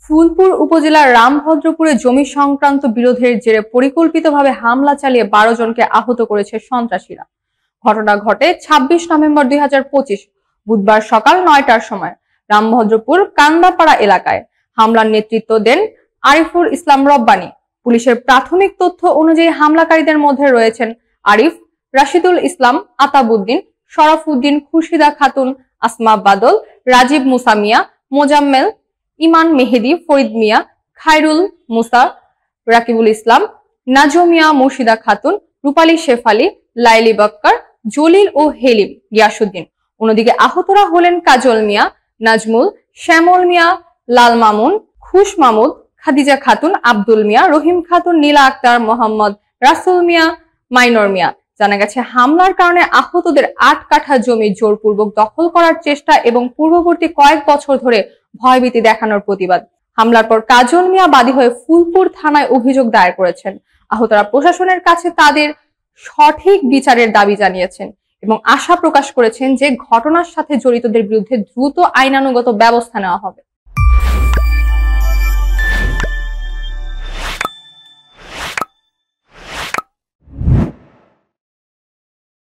ফুলপুর উপজেলার রামভদ্রপুরে জমি সংক্রান্ত বিরোধের জেরে পরিকল্পিতভাবে হামলা চালিয়ে 12 জনকে আহত করেছে সন্ত্রাসীরা। ঘটনা ঘটে 26 নভেম্বর 2025 বুধবার সকাল 9টার সময় রামভদ্রপুর কান্দাপাড়া এলাকায়। হামলার নেতৃত্ব দেন আরিফুল ইসলাম রব্বানী। পুলিশের প্রাথমিক তথ্য অনুযায়ী হামলাকারীদের মধ্যে রয়েছেন আরিফ, রাশিদুল ইসলাম, আতাবউদ্দিন, শরাফউদ্দিন, খুরশিদা খাতুন, আসমা বাদল, রাজীব মুসা মিয়া, মোজাম্মেল, ইমান মেহেদি, ফরিদ মিয়া, খায়রুল মুসা, রাকিবুল ইসলাম, নাজু মিয়া, মুর্শিদা খাতুন, রূপালী শেফালি, লাইলি বক্কর, জলিল ও হেলিম, গিয়াসউদ্দিন। অন্যদিকে আহতরা হলেন কাজল মিয়া, নাজমুল, শ্যামল মিয়া, লাল মামুন, খুশ মামুদ, খাদিজা খাতুন, আব্দুল মিয়া, রহিম খাতুন, নীলা আক্তার, মোহাম্মদ রাসুল মিয়া, মাইনর মিয়া। জানা গেছে হামলার কারণে আহতদের 8 কাঠা জমি জোরপূর্বক দখল করার চেষ্টা এবং পূর্ববর্তী কয়েক বছর ধরে ভয়ভীতি দেখানোর প্রতিবাদ। হামলার পর কাজল মিয়া বাদী হয়ে ফুলপুর থানায় অভিযোগ দায়ের করেছেন। আহতরা প্রশাসনের কাছে তাদের সঠিক বিচারের দাবি জানিয়েছেন এবং আশা প্রকাশ করেছেন যে ঘটনার সাথে জড়িতদের বিরুদ্ধে দ্রুত আইনানুগত ব্যবস্থা নেওয়া হবে।